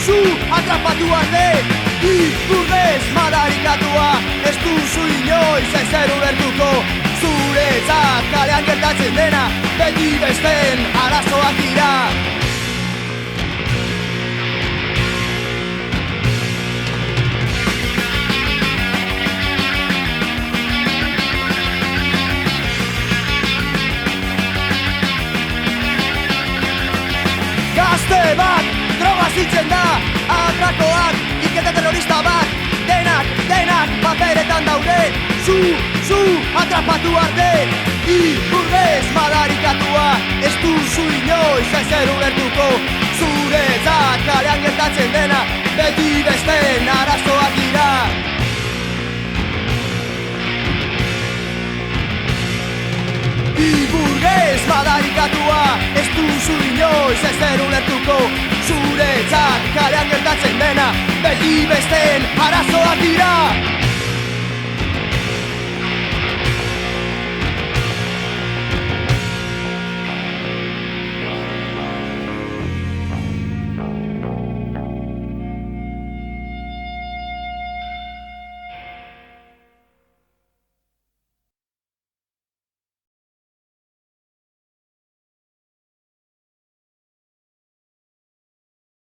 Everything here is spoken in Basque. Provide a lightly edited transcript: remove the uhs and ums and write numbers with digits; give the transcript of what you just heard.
zu atrapatu arte Ikurrez madarikatua ez duzu inoiz ezer ulertuko Zuretzat kalean gertatzen dena beti besteen arazoak dira Gazte bat, droga zitzen da, atrakoak, iketa terrorista bat Denak paperetan daude, zu atrapatu arte Ikurrez madarikatua, ez duzu inoiz ezer ulertuko Zuretzat kalean gertatzen dena, beti besteen arazoak dira Ikurrez madarikatua, ez duzu inoiz ezer ulertuko Zuretzat kalean gertatzen dena, beti besteen